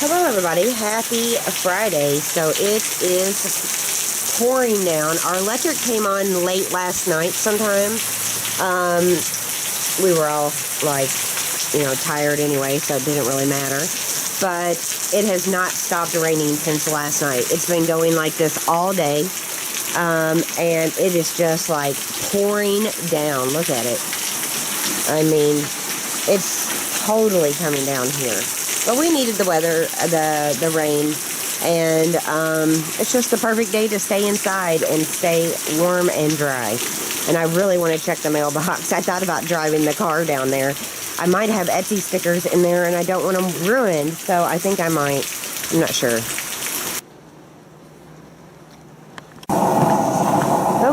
Hello everybody, happy Friday. So it is pouring down. Our electric came on late last night sometime. We were all like, tired anyway, so it didn't really matter. But it has not stopped raining since last night. It's been going like this all day. And it is just like pouring down. Look at it. I mean, it's totally coming down here. But we needed the weather, the rain, and it's just the perfect day to stay inside and stay warm and dry. And I really want to check the mailbox. I thought about driving the car down there. I might have Etsy stickers in there, and I don't want them ruined, so I think I might. I'm not sure.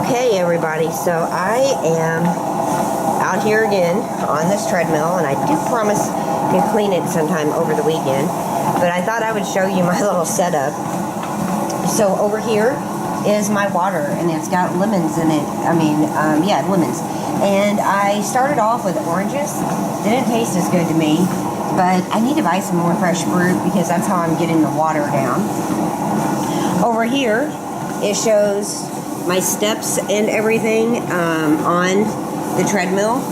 Okay, everybody, so I am out here again on this treadmill, and I do promise to clean it sometime over the weekend, but I thought I would show you my little setup. So over here is my water, and it's got lemons in it. Lemons. And I started off with oranges. Didn't taste as good to me, but I need to buy some more fresh fruit because that's how I'm getting the water down. Over here, it shows my steps and everything on the treadmill.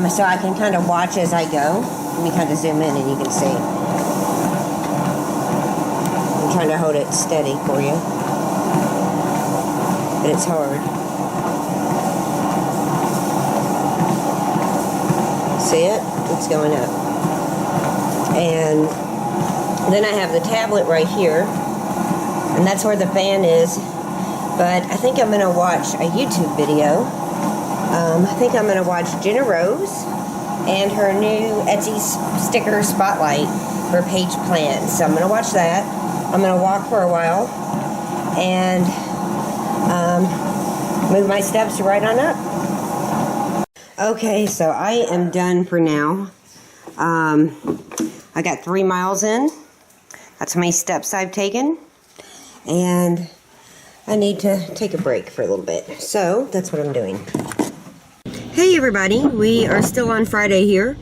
So I can kind of watch as I go. Let me kind of zoom in and you can see. I'm trying to hold it steady for you. But it's hard. See it? It's going up. And then I have the tablet right here. And that's where the fan is. But I think I'm going to watch a YouTube video. I think I'm going to watch Jenna Rose and her new Etsy sticker spotlight for page plans. So I'm going to watch that. I'm going to walk for a while and move my steps right on up. Okay, so I am done for now. I got 3 miles in. That's how many steps I've taken. And I need to take a break for a little bit. So that's what I'm doing. Hey everybody, we are still on Friday here.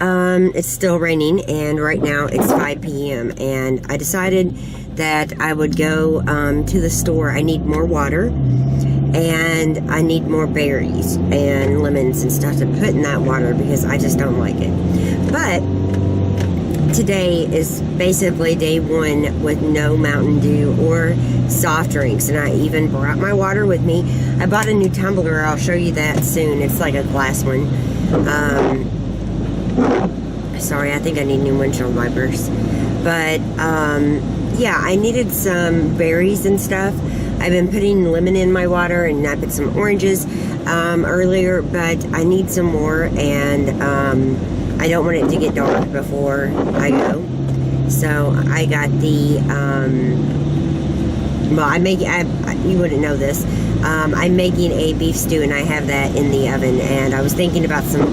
It's still raining, and right now it's 5 p.m. and I decided that I would go to the store. I need more water, and I need more berries and lemons and stuff to put in that water because I just don't like it. But today is basically day one with no Mountain Dew or soft drinks, and I even brought my water with me. I bought a new tumbler. I'll show you that soon. It's like a glass one. Sorry, I think I need new windshield wipers. But yeah, I needed some berries and stuff. I've been putting lemon in my water, and I put some oranges earlier, but I need some more, and I don't want it to get dark before I go. So I got the, you wouldn't know this. I'm making a beef stew, and I have that in the oven. And I was thinking about some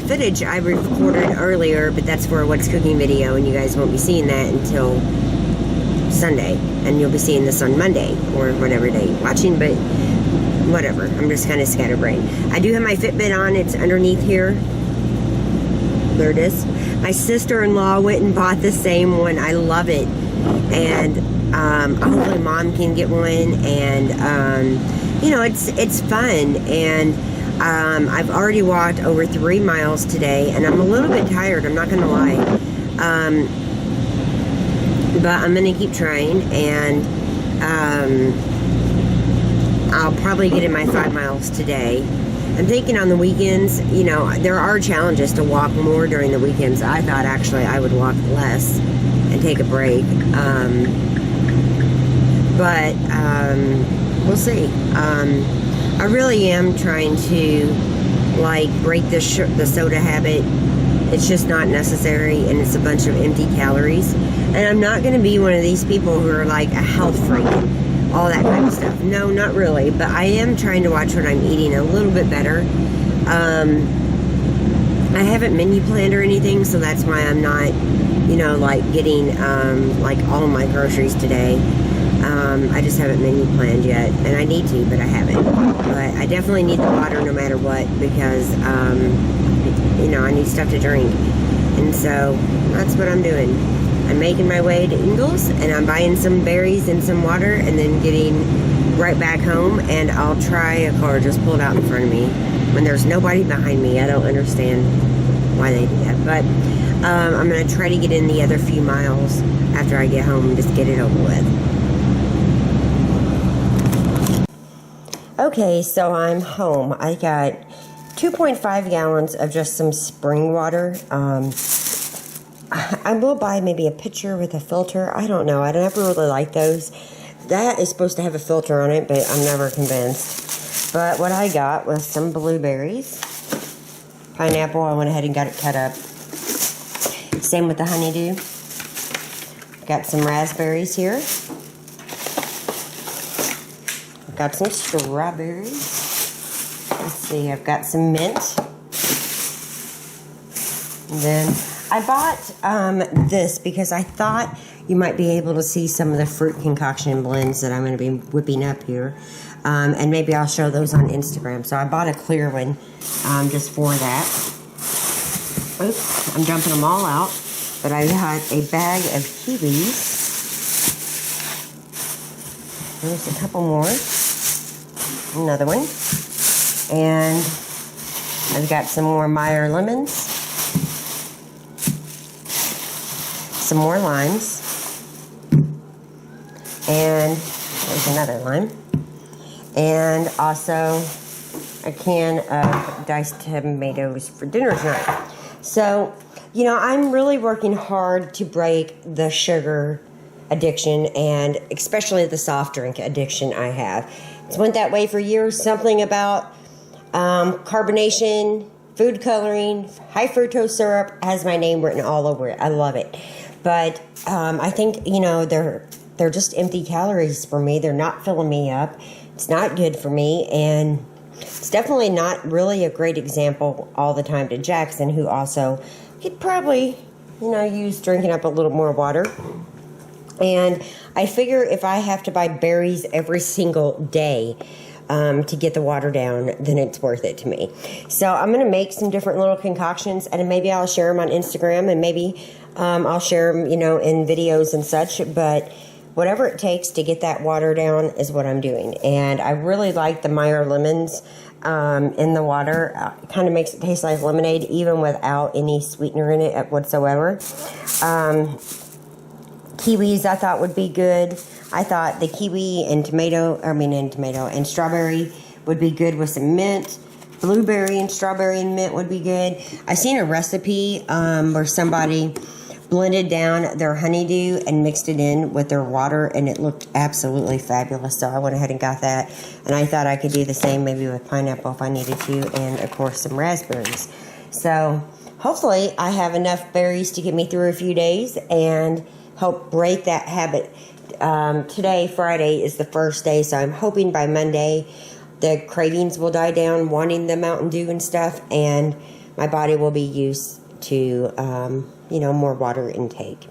footage I recorded earlier, but that's for a What's Cooking video, and you guys won't be seeing that until Sunday. And you'll be seeing this on Monday, or whatever day you're watching, but whatever. I'm just kind of scatterbrained. I do have my Fitbit on. It's underneath here. There it is. My sister-in-law went and bought the same one. I love it. And hopefully Mom can get one. And it's fun. And I've already walked over 3 miles today, and I'm a little bit tired, I'm not gonna lie. But I'm gonna keep trying, and I'll probably get in my 5 miles today. I'm thinking on the weekends, there are challenges to walk more during the weekends. I thought actually I would walk less and take a break. But we'll see. I really am trying to break the soda habit. It's just not necessary, and it's a bunch of empty calories. And I'm not going to be one of these people who are like a health freak, all that kind of stuff. No, not really. But I am trying to watch what I'm eating a little bit better. I haven't menu planned or anything, so that's why I'm not, getting all my groceries today. I just haven't menu planned yet, and I need to, but I haven't. But I definitely need the water no matter what, because I need stuff to drink, and so that's what I'm doing. I'm making my way to Ingles, and I'm buying some berries and some water, and then getting right back home. And I'll try a car just pulled out in front of me when there's nobody behind me. I don't understand why they do that, but I'm going to try to get in the other few miles after I get home and just get it over with. Okay, so I'm home. I got 2.5 gallons of just some spring water. I will buy maybe a pitcher with a filter. I don't know. I never really like those. That is supposed to have a filter on it, but I'm never convinced. But what I got was some blueberries. Pineapple, I went ahead and got it cut up. Same with the honeydew. Got some raspberries here. Got some strawberries. Let's see, I've got some mint. And then I bought this because I thought you might be able to see some of the fruit concoction blends that I'm going to be whipping up here. And maybe I'll show those on Instagram. So I bought a clear one just for that. Oops, I'm dumping them all out. But I got a bag of kiwis. There's a couple more. Another one. And I've got some more Meyer lemons. Some more limes. And there's another lime. And also a can of diced tomatoes for dinner tonight. So, you know, I'm really working hard to break the sugar addiction, and especially the soft drink addiction I have. It's went that way for years. Something about carbonation, food coloring, high fructose syrup has my name written all over it. I love it. But I think, you know, they're just empty calories for me. They're not filling me up. It's not good for me, and it's definitely not really a great example all the time to Jackson, who also could probably, you know, use drinking up a little more water. And I figure if I have to buy berries every single day to get the water down, then it's worth it to me. So I'm going to make some different little concoctions, and maybe I'll share them on Instagram, and maybe I'll share them, you know, in videos and such. But whatever it takes to get that water down is what I'm doing. And I really like the Meyer lemons in the water. It kind of makes it taste like lemonade, even without any sweetener in it whatsoever. Kiwis I thought would be good. I thought the kiwi and and strawberry would be good with some mint. Blueberry and strawberry and mint would be good. I seen a recipe where somebody blended down their honeydew and mixed it in with their water, and it looked absolutely fabulous. So I went ahead and got that, and I thought I could do the same maybe with pineapple if I needed to, and of course some raspberries. So hopefully I have enough berries to get me through a few days and help break that habit. Today, Friday, is the first day, so I'm hoping by Monday the cravings will die down, wanting the Mountain Dew and stuff, and my body will be used to, you know, more water intake.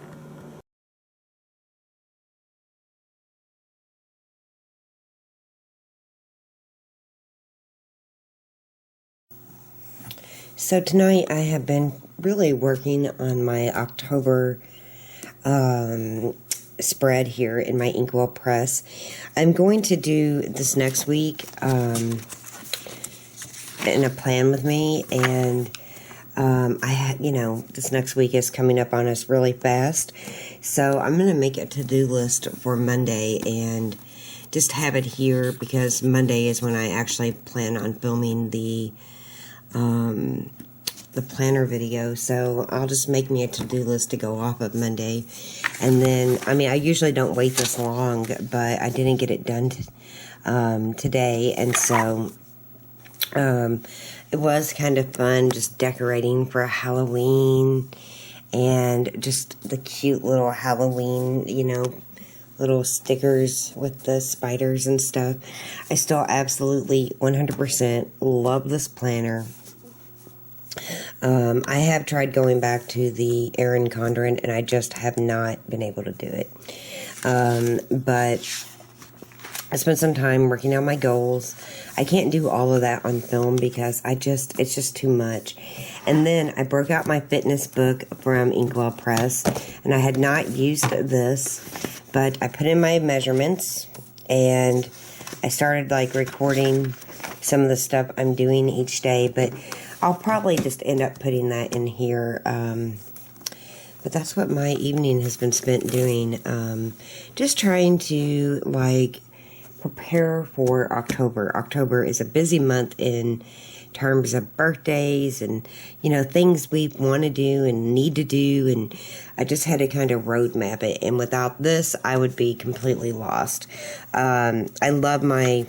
So tonight I have been really working on my October spread here in my inkwell press. I'm going to do this next week in a plan with me, and you know, this next week is coming up on us really fast, so I'm going to make a to-do list for Monday and just have it here, because Monday is when I actually plan on filming the planner video. So I'll just make me a to-do list to go off of Monday. And then, I mean, I usually don't wait this long, but I didn't get it done today. And so it was kind of fun just decorating for Halloween, and just the cute little Halloween, you know, little stickers with the spiders and stuff. I still absolutely 100% love this planner. I have tried going back to the Erin Condren, and I just have not been able to do it. But I spent some time working on my goals. I can't do all of that on film because it's just too much. And then I broke out my fitness book from Inkwell Press, and I had not used this, but I put in my measurements, and I started like recording some of the stuff I'm doing each day, but I'll probably just end up putting that in here. But that's what my evening has been spent doing. Just trying to like prepare for October. October is a busy month in terms of birthdays and, you know, things we want to do and need to do. And I just had to kind of roadmap it. And without this, I would be completely lost. I love my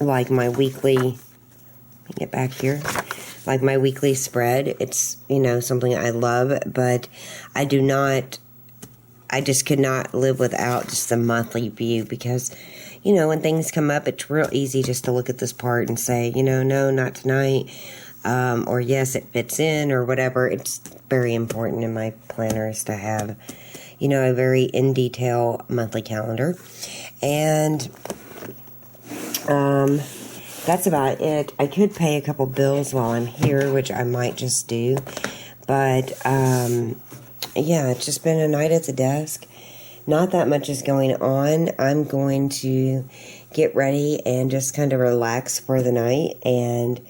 weekly, let me get back here. Like my weekly spread. It's, you know, something I love, but I just could not live without just the monthly view, because, you know, when things come up, it's real easy just to look at this part and say, you know, no, not tonight, or yes, it fits in, or whatever. It's very important in my planners to have, you know, a very in detail monthly calendar. And that's about it. I could pay a couple bills while I'm here, which I might just do. But, yeah, it's just been a night at the desk. Not that much is going on. I'm going to get ready and just kind of relax for the night and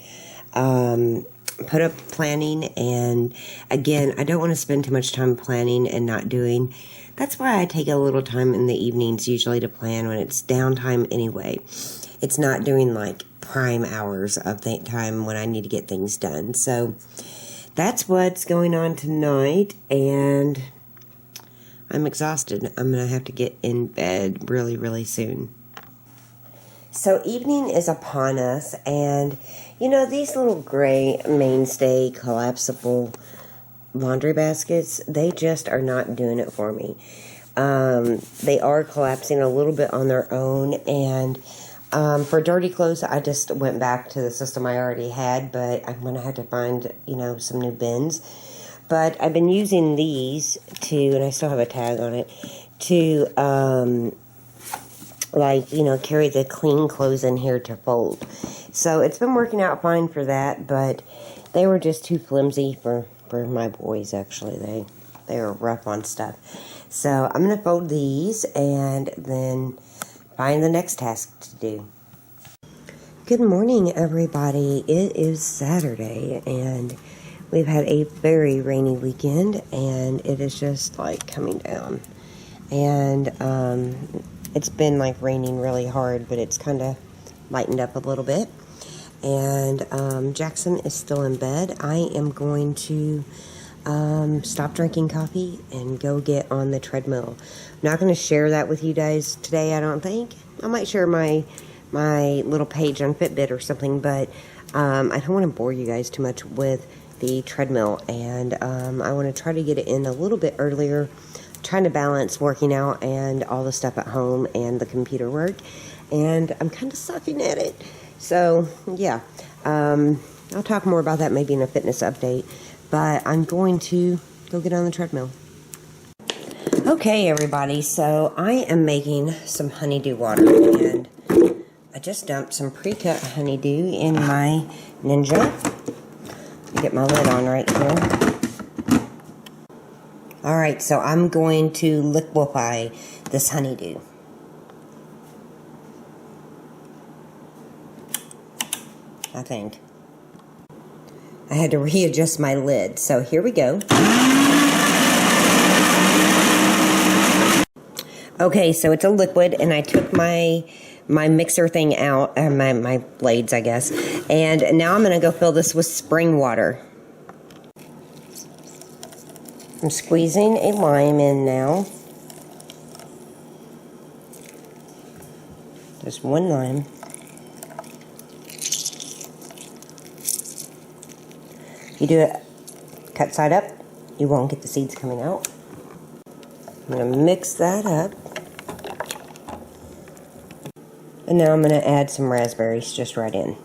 put up planning. And, again, I don't want to spend too much time planning and not doing. That's why I take a little time in the evenings usually to plan when it's downtime anyway. It's not doing like prime hours of time when I need to get things done. So that's what's going on tonight, and I'm exhausted. I'm going to have to get in bed really, really soon. So evening is upon us, and you know, these little gray mainstay collapsible laundry baskets, they just are not doing it for me. They are collapsing a little bit on their own, and for dirty clothes, I just went back to the system I already had, but I'm going to have to find, you know, some new bins. But I've been using these to, and I still have a tag on it, to, like, you know, carry the clean clothes in here to fold. So it's been working out fine for that, but they were just too flimsy for my boys, actually. They were rough on stuff. So I'm going to fold these and then find the next task to do. Good morning, everybody. It is Saturday, and we've had a very rainy weekend, and it is just like coming down. And it's been like raining really hard, but it's kind of lightened up a little bit. And Jackson is still in bed. I am going to stop drinking coffee and go get on the treadmill. I'm not going to share that with you guys today, I don't think. I might share my little page on Fitbit or something, but I don't want to bore you guys too much with the treadmill, and I want to try to get it in a little bit earlier, trying to balance working out and all the stuff at home and the computer work, and I'm kind of sucking at it. So, yeah, I'll talk more about that maybe in a fitness update, but I'm going to go get on the treadmill. Okay, everybody, so I am making some honeydew water, and I just dumped some pre-cut honeydew in my Ninja. Let me get my lid on right here. Alright, so I'm going to liquefy this honeydew. I think. I had to readjust my lid, so here we go. Okay, so it's a liquid, and I took my mixer thing out, my blades, I guess, and now I'm going to go fill this with spring water. I'm squeezing a lime in now. Just one lime. You do it cut side up, you won't get the seeds coming out. I'm going to mix that up. And now I'm going to add some raspberries just right in.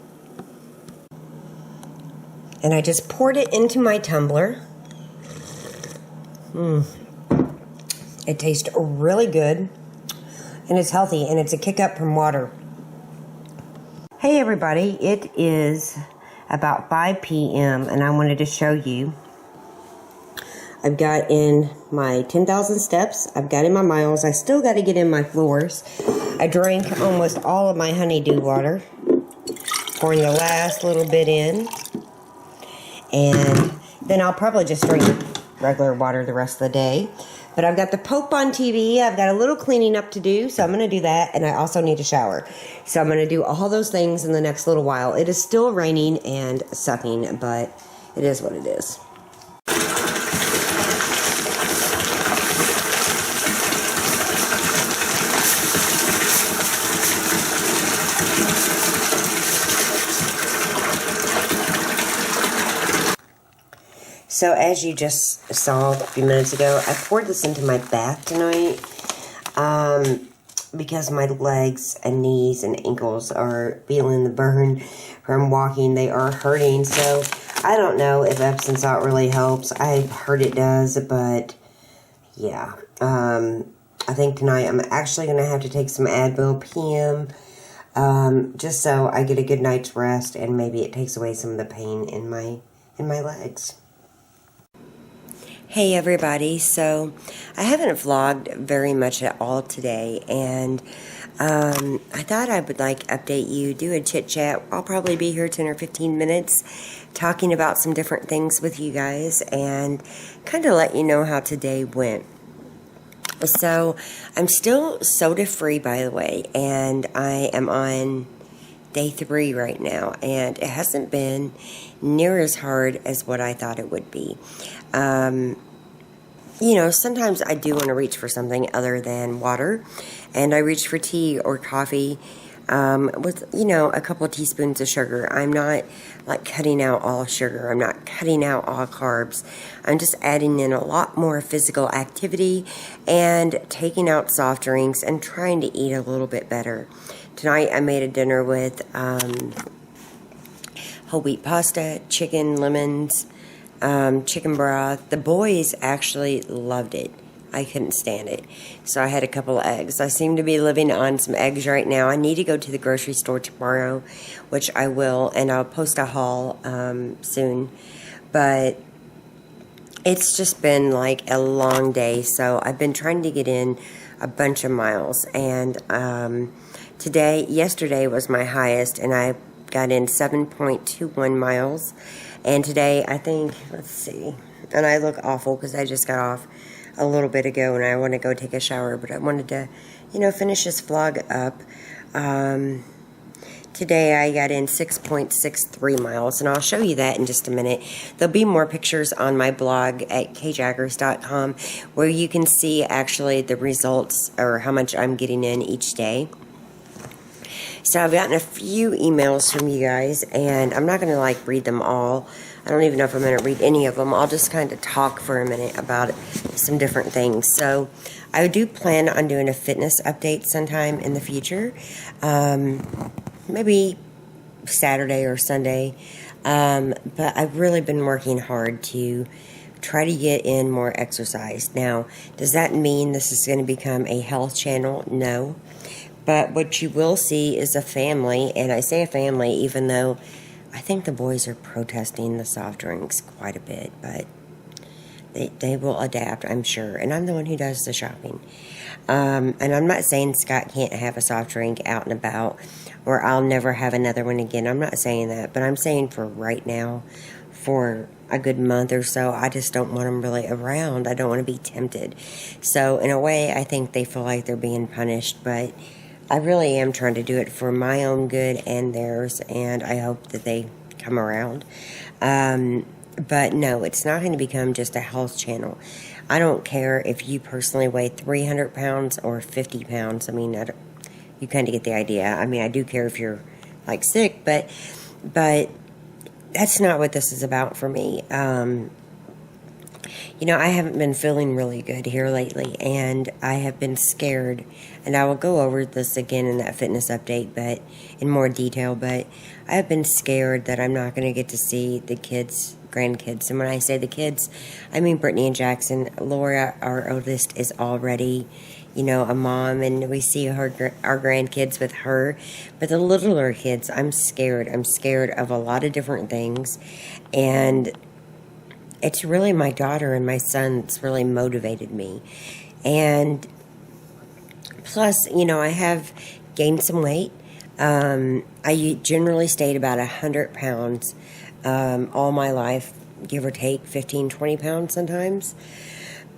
And I just poured it into my tumbler. It tastes really good. And it's healthy. And it's a kick up from water. Hey everybody. It is about 5 p.m. and I wanted to show you. I've got in my 10,000 steps. I've got in my miles. I still got to get in my floors. I drank almost all of my honeydew water, pouring the last little bit in. And then I'll probably just drink regular water the rest of the day. But I've got the Pope on TV. I've got a little cleaning up to do, so I'm going to do that. And I also need a shower. So I'm going to do all those things in the next little while. It is still raining and sucking, but it is what it is. So as you just saw a few minutes ago, I poured this into my bath tonight because my legs and knees and ankles are feeling the burn from walking. They are hurting, so I don't know if Epsom salt really helps. I've heard it does, but yeah. I think tonight I'm actually going to have to take some Advil PM just so I get a good night's rest and maybe it takes away some of the pain in my legs. Hey everybody, so I haven't vlogged very much at all today, and I thought I would update you, do a chit chat. I'll probably be here 10 or 15 minutes talking about some different things with you guys and kind of let you know how today went. So I'm still soda free, by the way, and I am on day 3 right now, and it hasn't been near as hard as what I thought it would be. You know, sometimes I do want to reach for something other than water, and I reach for tea or coffee with, you know, a couple of teaspoons of sugar. I'm not cutting out all sugar. I'm not cutting out all carbs. I'm just adding in a lot more physical activity and taking out soft drinks and trying to eat a little bit better. Tonight I made a dinner with whole wheat pasta, chicken, lemons, chicken broth. The boys actually loved it. I couldn't stand it. So I had a couple of eggs. I seem to be living on some eggs right now. I need to go to the grocery store tomorrow, which I will, and I'll post a haul soon. But it's just been like a long day, so I've been trying to get in a bunch of miles. And yesterday was my highest, and I got in 7.21 miles. And today, I think, let's see, and I look awful because I just got off a little bit ago and I want to go take a shower, but I wanted to, you know, finish this vlog up. Today, I got in 6.63 miles, and I'll show you that in just a minute. There'll be more pictures on my blog at kjaggers.com where you can see actually the results or how much I'm getting in each day. So I've gotten a few emails from you guys, and I'm not going to read them all. I don't even know if I'm going to read any of them. I'll just kind of talk for a minute about some different things. So I do plan on doing a fitness update sometime in the future. Maybe Saturday or Sunday. But I've really been working hard to try to get in more exercise. Now, does that mean this is going to become a health channel? No. But what you will see is a family, and I say a family even though I think the boys are protesting the soft drinks quite a bit, but they will adapt, I'm sure. And I'm the one who does the shopping. And I'm not saying Scott can't have a soft drink out and about, or I'll never have another one again. I'm not saying that, but I'm saying for right now, for a good month or so, I just don't want them really around. I don't want to be tempted. So in a way, I think they feel like they're being punished, but I really am trying to do it for my own good and theirs, and I hope that they come around. But no, it's not going to become just a health channel. I don't care if you personally weigh 300 pounds or 50 pounds. I mean, you kind of get the idea. I mean, I do care if you're sick, but that's not what this is about for me. You know, I haven't been feeling really good here lately, and I have been scared. And I will go over this again in that fitness update, but in more detail. But I have been scared that I'm not going to get to see the kids, grandkids. And when I say the kids, I mean Brittany and Jackson. Laura, our oldest, is already, you know, a mom, and we see our grandkids with her. But the littler kids, I'm scared. I'm scared of a lot of different things, and it's really my daughter and my son that's really motivated me. And plus, you know, I have gained some weight. I generally stayed about 100 pounds all my life, give or take 15, 20 pounds sometimes.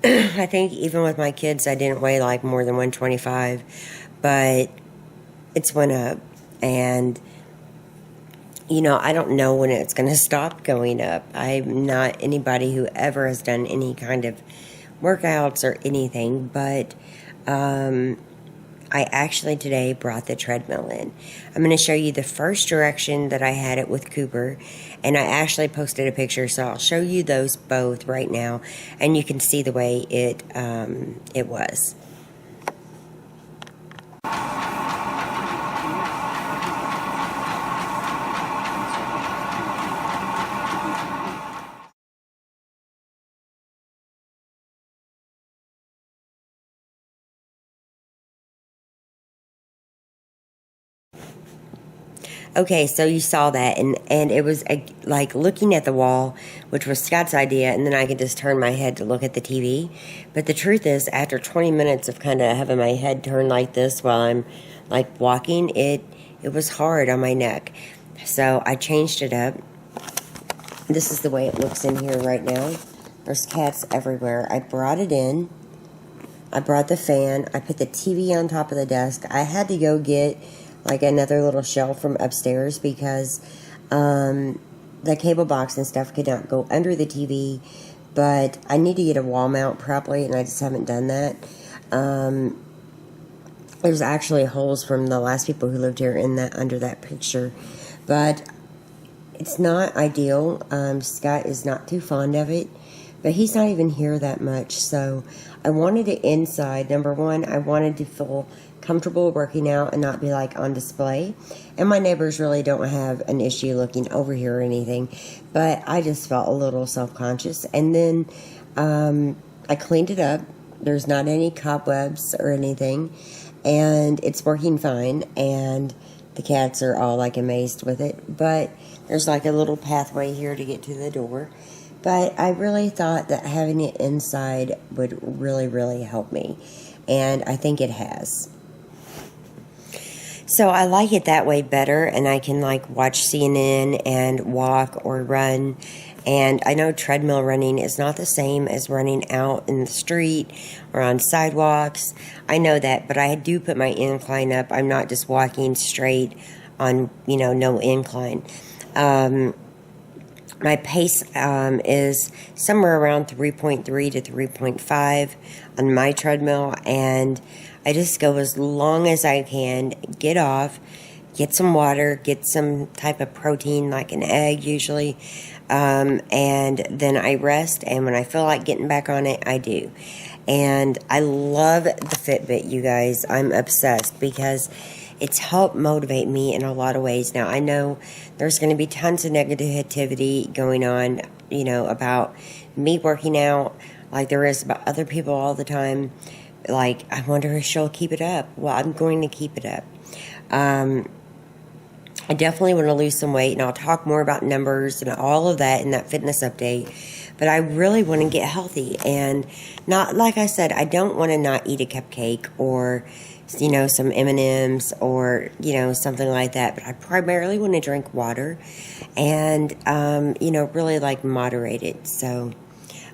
I think even with my kids, I didn't weigh like more than 125, but it's went up. And you know, I don't know when it's going to stop going up. I'm not anybody who ever has done any kind of workouts or anything, but I actually today brought the treadmill in. I'm going to show you the first direction that I had it with Cooper, and I actually posted a picture, so I'll show you those both right now, and you can see the way it was. Okay, so you saw that, and it was like looking at the wall, which was Scott's idea, and then I could just turn my head to look at the TV. But the truth is, after 20 minutes of kind of having my head turned like this while I'm like walking, it was hard on my neck. So I changed it up. This is the way it looks in here right now. There's cats everywhere. I brought it in. I brought the fan. I put the TV on top of the desk. I had to go get like another little shelf from upstairs because the cable box and stuff could not go under the TV, but I need to get a wall mount properly, and I just haven't done that. There's actually holes from the last people who lived here in that under that picture, but it's not ideal. Scott is not too fond of it, but he's not even here that much, so I wanted it inside. Number one, I wanted to feel comfortable working out and not be like on display, and my neighbors really don't have an issue looking over here or anything, but I just felt a little self-conscious. And then I cleaned it up. There's not any cobwebs or anything, and it's working fine, and the cats are all like amazed with it, but there's like a little pathway here to get to the door. But I really thought that having it inside would really, really help me, and I think it has. So I like it that way better, and I can like watch CNN and walk or run. And I know treadmill running is not the same as running out in the street or on sidewalks. I know that, but I do put my incline up. I'm not just walking straight on, you know, no incline. My pace is somewhere around 3.3 to 3.5 on my treadmill, and I just go as long as I can, get off, get some water, get some type of protein, like an egg usually, and then I rest, and when I feel like getting back on it, I do. And I love the Fitbit, you guys. I'm obsessed because it's helped motivate me in a lot of ways. Now, I know there's going to be tons of negativity going on, you know, about me working out like there is about other people all the time. Like, I wonder if she'll keep it up. Well, I'm going to keep it up. I definitely want to lose some weight, and I'll talk more about numbers and all of that in that fitness update. But I really want to get healthy, and not, like I said, I don't want to not eat a cupcake or, you know, some M&Ms or, you know, something like that. But I primarily want to drink water and, you know, really like moderate it. So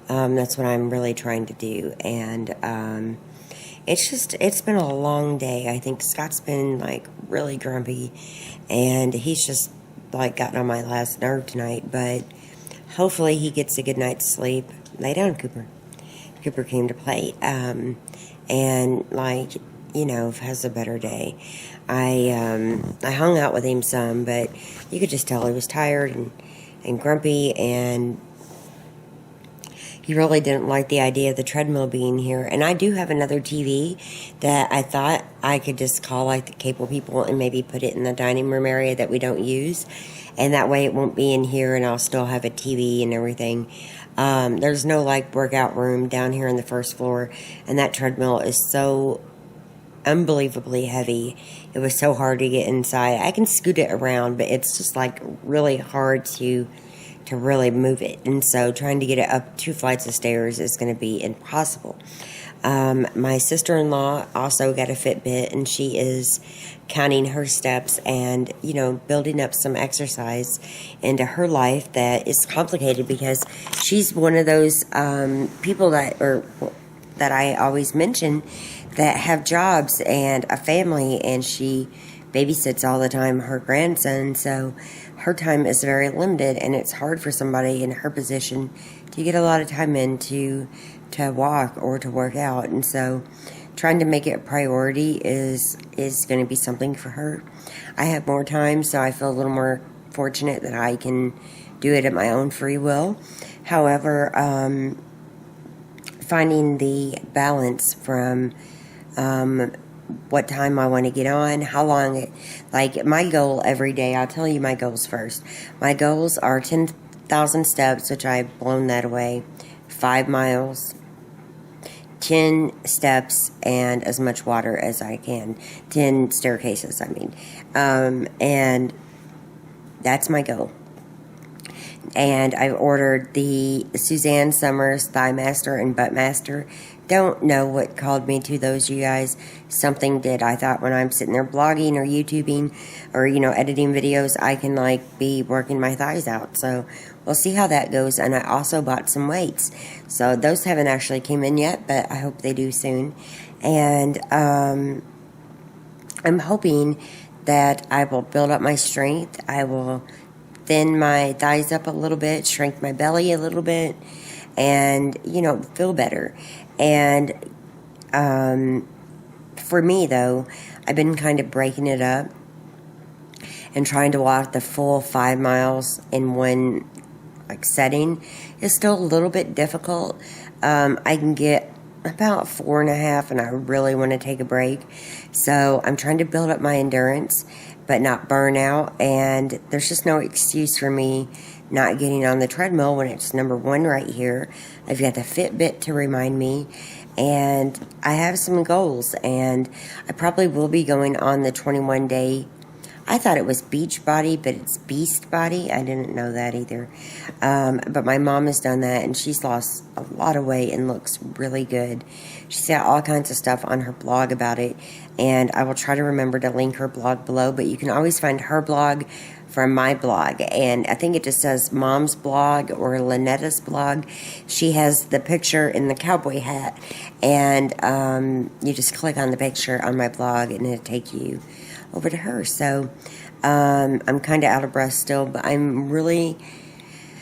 that's what I'm really trying to do. And it's been a long day. I think Scott's been like really grumpy, and he's just like gotten on my last nerve tonight, but hopefully he gets a good night's sleep. Lay down, Cooper. Cooper came to play, and like, you know, has a better day. I hung out with him some, but you could just tell he was tired and grumpy, and he really didn't like the idea of the treadmill being here. And I do have another TV that I thought I could just call like the cable people and maybe put it in the dining room area that we don't use. And that way it won't be in here and I'll still have a TV and everything. There's no like workout room down here on the first floor. And that treadmill is so unbelievably heavy. It was so hard to get inside. I can scoot it around, but it's just like really hard to really move it. And so trying to get it up 2 flights of stairs is going to be impossible. My sister-in-law also got a Fitbit, and she is counting her steps and, you know, building up some exercise into her life that is complicated because she's one of those people that I always mention that have jobs and a family, and she babysits all the time her grandson, so her time is very limited, and it's hard for somebody in her position to get a lot of time in to walk or to work out. And so trying to make it a priority is going to be something for her. I have more time, so I feel a little more fortunate that I can do it at my own free will. However, finding the balance from what time I want to get on, how long like my goal every day, I'll tell you my goals first. My goals are 10,000 steps, which I've blown that away, 5 miles, 10 steps, and as much water as I can, 10 staircases, I mean, and that's my goal. And I've ordered the Suzanne Summers Thigh Master and Butt Master. Don't know what called me to those, you guys. Something did. I thought when I'm sitting there blogging or YouTubing or, you know, editing videos, I can, like, be working my thighs out. So we'll see how that goes. And I also bought some weights. So those haven't actually came in yet, but I hope they do soon. And I'm hoping that I will build up my strength. I will thin my thighs up a little bit, shrink my belly a little bit, and, you know, feel better. And for me, though, I've been kind of breaking it up and trying to walk the full 5 miles in one like setting. It's still a little bit difficult. I can get about 4.5, and I really want to take a break. So I'm trying to build up my endurance, but not burn out. And there's just no excuse for me not getting on the treadmill when it's number 1 right here. I've got the Fitbit to remind me, and I have some goals, and I probably will be going on the 21-day. I thought it was beach body, but it's beast body. I didn't know that either. But my mom has done that, and she's lost a lot of weight and looks really good. She's got all kinds of stuff on her blog about it, and I will try to remember to link her blog below, but you can always find her blog from my blog, and I think it just says Mom's blog or Lynetta's blog. She has the picture in the cowboy hat, and you just click on the picture on my blog, and it'll take you over to her. So I'm kind of out of breath still, but I'm really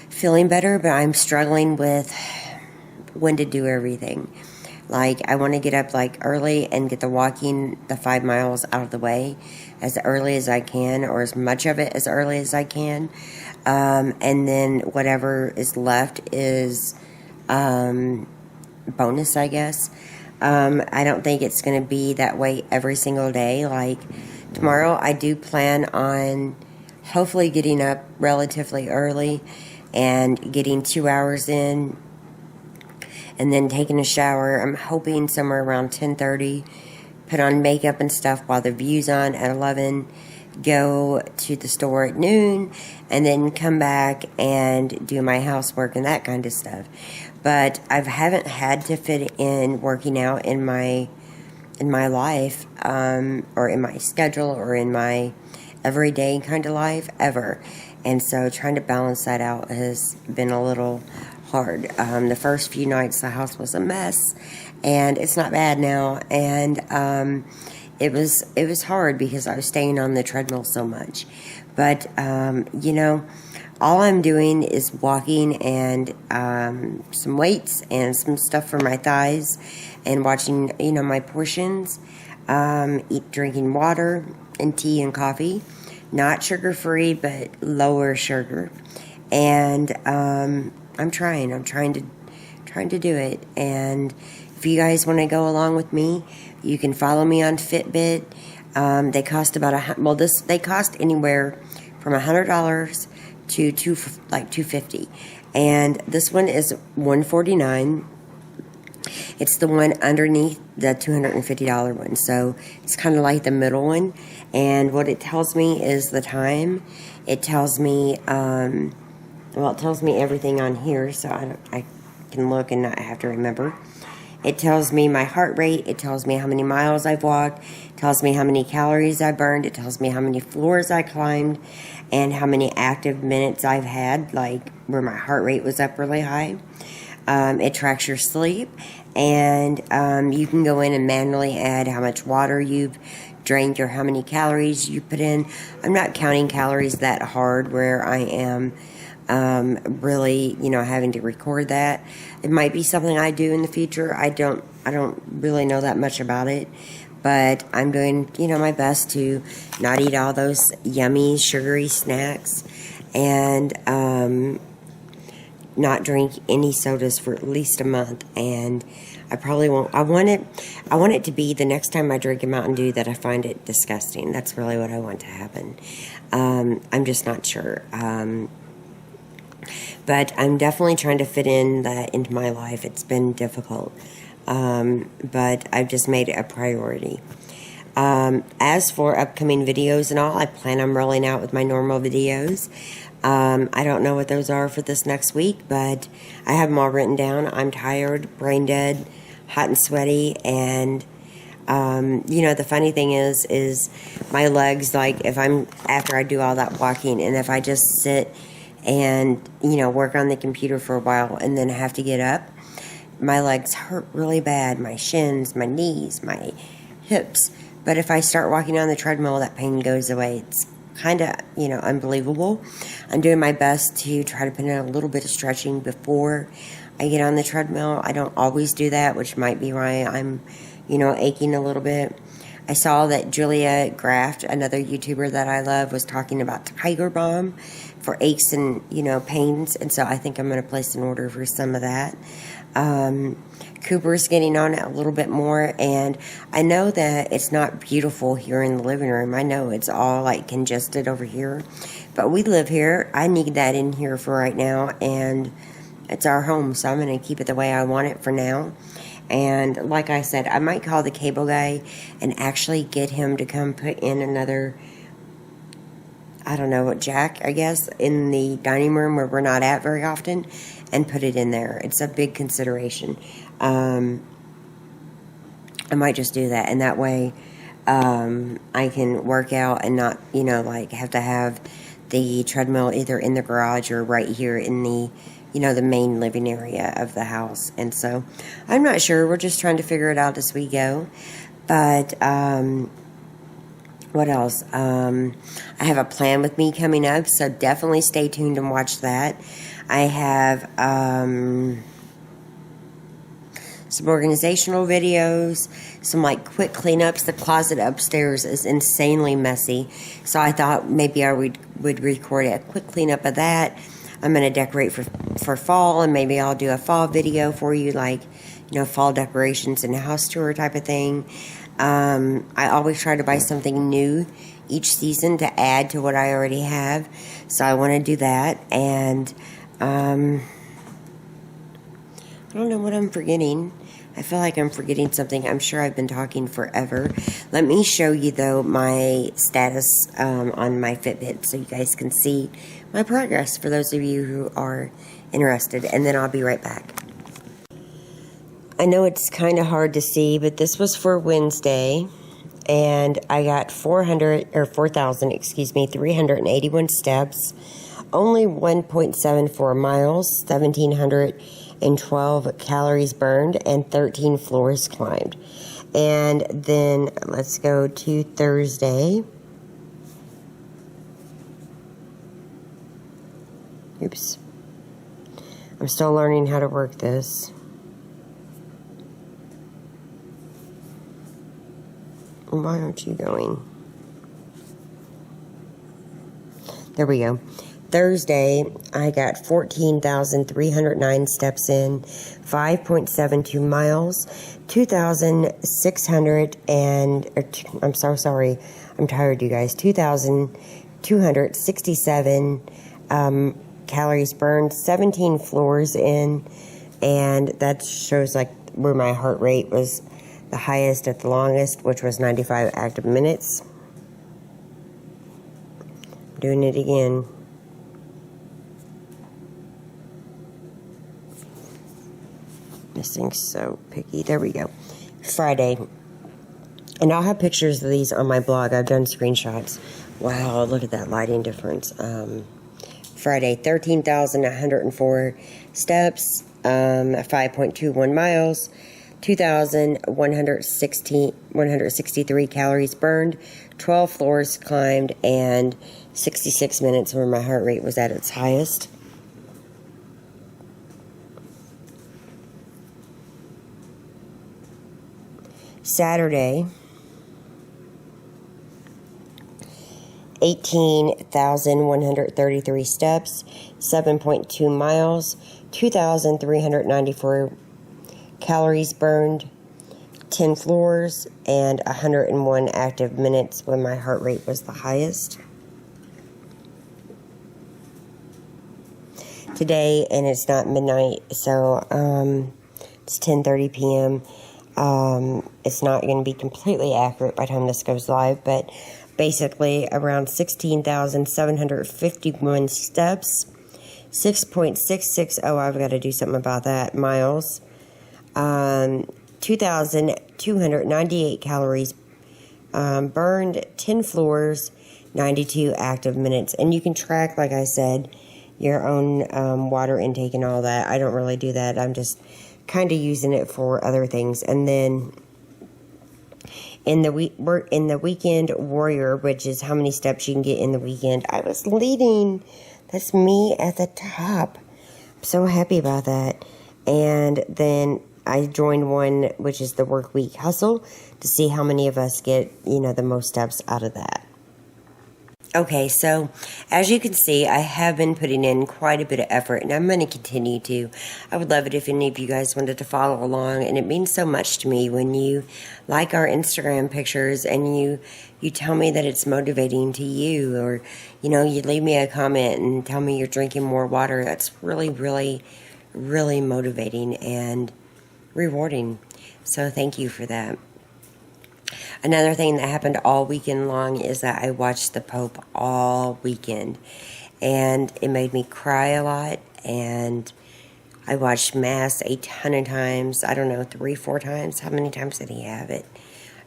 feeling better, but I'm struggling with when to do everything. Like, I want to get up like early and get the 5 miles out of the way as early as I can, or as much of it as early as I can. And then whatever is left is bonus, I guess. I don't think it's going to be that way every single day. Like, tomorrow I do plan on hopefully getting up relatively early and getting 2 hours in, and then taking a shower. I'm hoping somewhere around 10:30, put on makeup and stuff while the view's on at 11, go to the store at noon, and then come back and do my housework and that kind of stuff. But I haven't had to fit in working out in my life, or in my schedule, or in my everyday kind of life ever. And so trying to balance that out has been a little hard. The first few nights the house was a mess, and it's not bad now. And it was hard because I was staying on the treadmill so much. But you know, all I'm doing is walking and some weights and some stuff for my thighs, and watching, you know, my portions, drinking water and tea and coffee, not sugar free but lower sugar. And I'm trying to trying to do it. And if you guys want to go along with me, you can follow me on Fitbit. They cost about they cost anywhere from $100 to $250, and this one is $149. It's the one underneath the $250 one, so it's kind of like the middle one. And what it tells me is the time. It tells me, it tells me everything on here, so I can look and not have to remember. It tells me my heart rate. It tells me how many miles I've walked. It tells me how many calories I burned. It tells me how many floors I climbed and how many active minutes I've had, like where my heart rate was up really high. It tracks your sleep, and you can go in and manually add how much water you've drank or how many calories you put in. I'm not counting calories that hard where I am really, having to record that. It might be something I do in the future. I don't really know that much about it, but I'm doing, my best to not eat all those yummy, sugary snacks, and not drink any sodas for at least a month. And I probably won't. I want it to be the next time I drink a Mountain Dew that I find it disgusting. That's really what I want to happen. I'm just not sure. But I'm definitely trying to fit in that into my life. It's been difficult. But I've just made it a priority. As for upcoming videos and all, I plan on rolling out with my normal videos. I don't know what those are for this next week, but I have them all written down. I'm tired, brain dead, hot and sweaty, and the funny thing is my legs, like after I do all that walking, and if I just sit and work on the computer for a while and then have to get up, my legs hurt really bad, my shins, my knees, my hips. But if I start walking on the treadmill, that pain goes away. It's kind of, unbelievable. I'm doing my best to try to put in a little bit of stretching before I get on the treadmill. I don't always do that, which might be why I'm, aching a little bit. I saw that Julia Graft, another YouTuber that I love, was talking about Tiger Balm for aches and, pains. And so I think I'm going to place an order for some of that. Cooper's getting on it a little bit more, and I know that it's not beautiful here in the living room. I know it's all like congested over here, but we live here. I need that in here for right now, and it's our home, so I'm going to keep it the way I want it for now. And like I said, I might call the cable guy and actually get him to come put in another, I don't know, jack, I guess, in the dining room where we're not at very often, and put it in there. It's a big consideration. I might just do that, and that way I can work out and not, have to have the treadmill either in the garage or right here in the, the main living area of the house. And so I'm not sure. We're just trying to figure it out as we go. But what else? I have a plan with me coming up, so definitely stay tuned and watch that. I have some organizational videos, some quick cleanups. The closet upstairs is insanely messy, so I thought maybe I would record a quick cleanup of that. I'm going to decorate for fall, and maybe I'll do a fall video for you, fall decorations and a house tour type of thing. I always try to buy something new each season to add to what I already have, so I want to do that. And I don't know what I'm forgetting. I feel like I'm forgetting something. I'm sure I've been talking forever. Let me show you, though, my status on my Fitbit so you guys can see my progress for those of you who are interested, and then I'll be right back. I know it's kind of hard to see, but this was for Wednesday, and I got 381 steps, only 1.74 miles, 1,712 calories burned, and 13 floors climbed. And then let's go to Thursday. Oops. I'm still learning how to work this. Why aren't you going? There we go. Thursday, I got 14,309 steps in, 5.72 miles, 2,600 and, I'm so sorry, I'm tired, you guys, 2,267 calories burned, 17 floors in, and that shows like where my heart rate was the highest at the longest, which was 95 active minutes. Doing it again. This thing's so picky. There we go. Friday. And I'll have pictures of these on my blog. I've done screenshots. Wow, look at that lighting difference. Friday, 13,104 steps, 5.21 miles, 163 calories burned, 12 floors climbed, and 66 minutes where my heart rate was at its highest. Saturday, 18,133 steps, 7.2 miles, 2,394 calories burned, 10 floors, and 101 active minutes when my heart rate was the highest. Today, and it's not midnight, so it's 10:30 p.m. It's not going to be completely accurate by the time this goes live, but basically around 16,751 steps, 6.660, I've got to do something about that, miles, 2,298 calories burned, 10 floors, 92 active minutes. And you can track, like I said, your own water intake and all that. I don't really do that. I'm just kind of using it for other things. And then we're in the weekend warrior, which is how many steps you can get in the weekend. I was leading. That's me at the top. I'm so happy about that. And then I joined one, which is the work week hustle, to see how many of us get, the most steps out of that. Okay, so as you can see, I have been putting in quite a bit of effort, and I'm going to continue to. I would love it if any of you guys wanted to follow along, and it means so much to me when you like our Instagram pictures and you tell me that it's motivating to you, or, you leave me a comment and tell me you're drinking more water. That's really, really, really motivating and rewarding. So thank you for that. Another thing that happened all weekend long is that I watched the Pope all weekend, and it made me cry a lot, and I watched Mass a ton of times. I don't know, 3-4 times. How many times did he have it?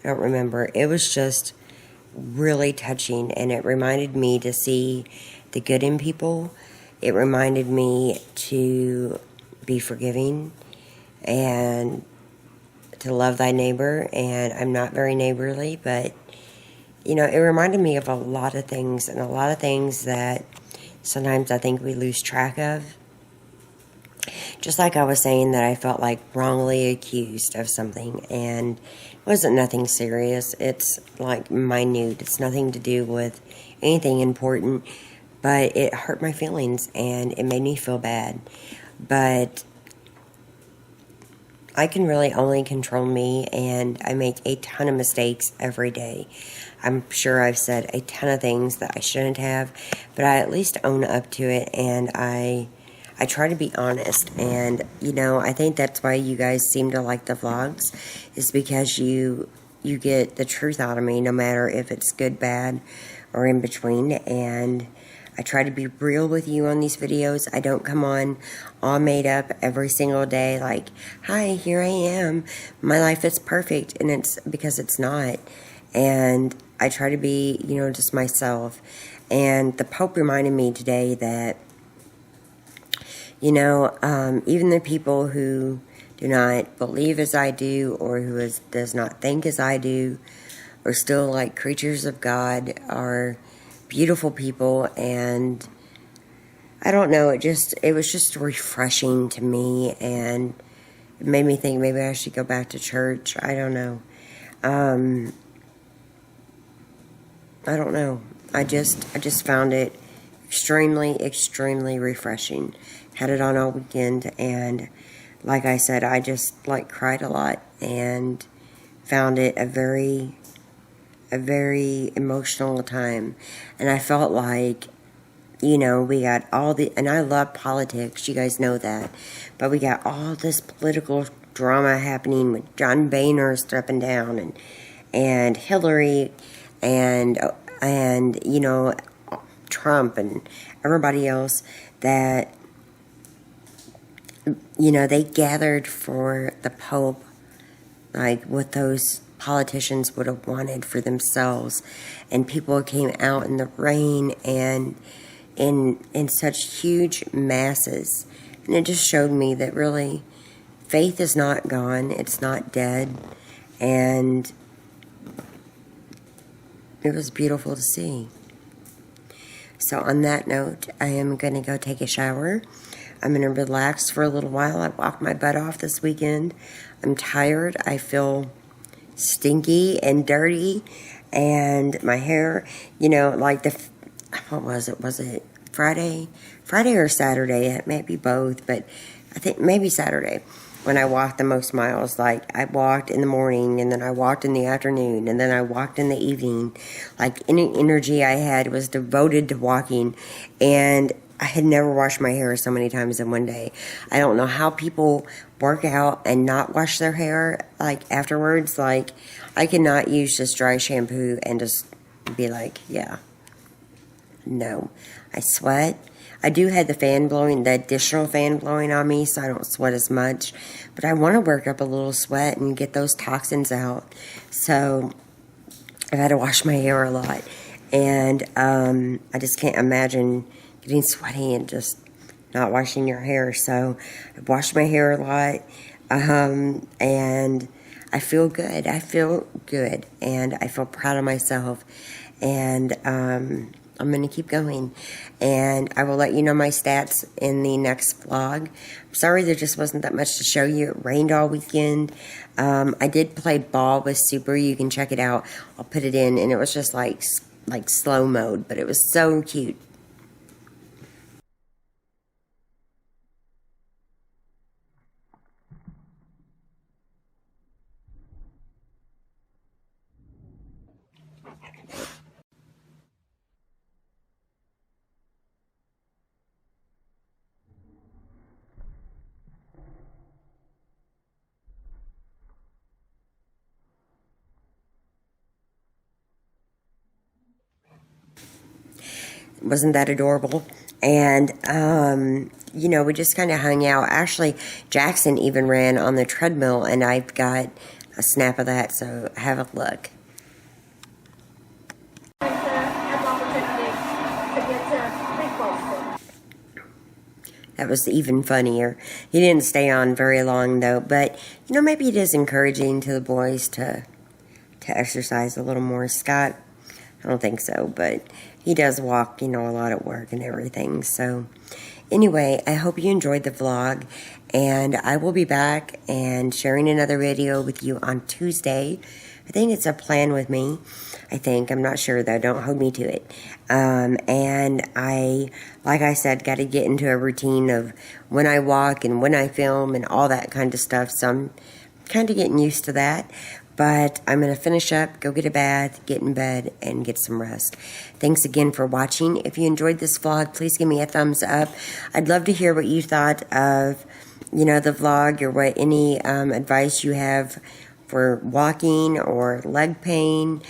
I don't remember. It was just really touching, and it reminded me to see the good in people. It reminded me to be forgiving and to love thy neighbor, and I'm not very neighborly, but, it reminded me of a lot of things, and a lot of things that sometimes I think we lose track of. Just like I was saying that I felt like wrongly accused of something, and it wasn't nothing serious. It's like minute. It's nothing to do with anything important, but it hurt my feelings, and it made me feel bad. But I can really only control me, and I make a ton of mistakes every day. I'm sure I've said a ton of things that I shouldn't have, but I at least own up to it, and I try to be honest. And, I think that's why you guys seem to like the vlogs, is because you get the truth out of me, no matter if it's good, bad, or in between. And I try to be real with you on these videos. I don't come on all made up every single day like, hi, here I am. My life is perfect. And it's because it's not. And I try to be, just myself. And the Pope reminded me today that, even the people who do not believe as I do, or who does not think as I do, are still like creatures of God, are beautiful people. And I don't know, it was just refreshing to me, and it made me think maybe I should go back to church. I don't know. I don't know. I just found it extremely refreshing. Had it on all weekend, and like I said, I just like cried a lot and found it a very emotional time. And I felt like, you know, we got all the, and I love politics, you guys know that, but we got all this political drama happening with John Boehner stepping down, and Hillary, and you know, Trump and everybody else, that, you know, they gathered for the Pope, like what those politicians would have wanted for themselves, and people came out in the rain and in such huge masses, and it just showed me that really faith is not gone, it's not dead, and it was beautiful to see. So on that note, I am going to go take a shower. I'm going to relax for a little while. I walked my butt off this weekend. I'm tired. I feel stinky and dirty, and my hair, you know, like what was it? Was it Friday or Saturday? It may be both, but I think maybe Saturday, when I walked the most miles. Like, I walked in the morning, and then I walked in the afternoon, and then I walked in the evening. Like, any energy I had was devoted to walking, and I had never washed my hair so many times in one day. I don't know how people work out and not wash their hair, like, afterwards. Like, I cannot use just dry shampoo and just be like, yeah. No. I sweat. I do have the additional fan blowing on me, so I don't sweat as much. But I want to work up a little sweat and get those toxins out. So I've had to wash my hair a lot. And I just can't imagine getting sweaty and just not washing your hair. So I've washed my hair a lot. And I feel good. And I feel proud of myself. And I'm going to keep going, and I will let you know my stats in the next vlog. I'm sorry there just wasn't that much to show you. It rained all weekend. I did play ball with Super. You can check it out. I'll put it in, and it was just like slow mode, but it was so cute. Wasn't that adorable? And, you know, we just kind of hung out. Actually, Jackson even ran on the treadmill, and I've got a snap of that, so have a look. That was even funnier. He didn't stay on very long, though, but, you know, maybe it is encouraging to the boys to exercise a little more. Scott, I don't think so, but he does walk, you know, a lot at work and everything. So anyway, I hope you enjoyed the vlog, and I will be back and sharing another video with you on Tuesday. I think it's a plan with me. I'm not sure though, don't hold me to it. And like I said, got to get into a routine of when I walk and when I film and all that kind of stuff. So I'm kind of getting used to that. But I'm going to finish up, go get a bath, get in bed, and get some rest. Thanks again for watching. If you enjoyed this vlog, please give me a thumbs up. I'd love to hear what you thought of, you know, the vlog, or what any advice you have for walking or leg pain,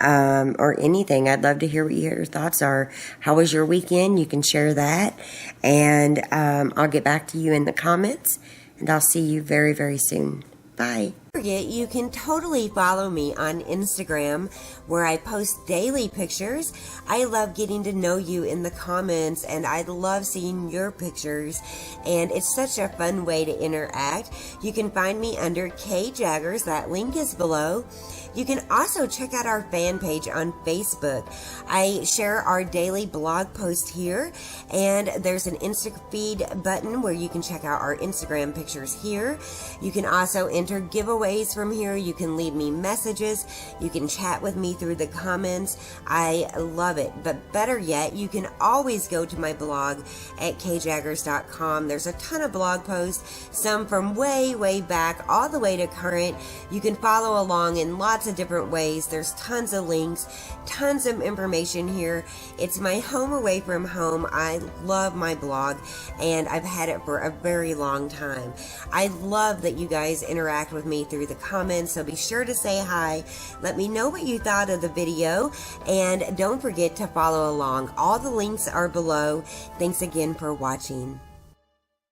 or anything. I'd love to hear what your thoughts are. How was your weekend? You can share that. And I'll get back to you in the comments. And I'll see you very, very soon. Bye. Don't forget, you can totally follow me on Instagram, where I post daily pictures. I love getting to know you in the comments, and I love seeing your pictures, and it's such a fun way to interact. You can find me under K Jaggers. That link is below. You can also check out our fan page on Facebook. I share our daily blog post here, and there's an Insta feed button where you can check out our Instagram pictures here. You can also enter giveaways from here. You can leave me messages. You can chat with me through the comments. I love it. But better yet, you can always go to my blog at kjaggers.com. There's a ton of blog posts, some from way back all the way to current. You can follow along in lots of different ways. There's tons of links, tons of information here. It's my home away from home. I love my blog, and I've had it for a very long time. I love that you guys interact with me through the comments, so be sure to say hi. Let me know what you thought of the video, and don't forget to follow along. All the links are below. Thanks again for watching.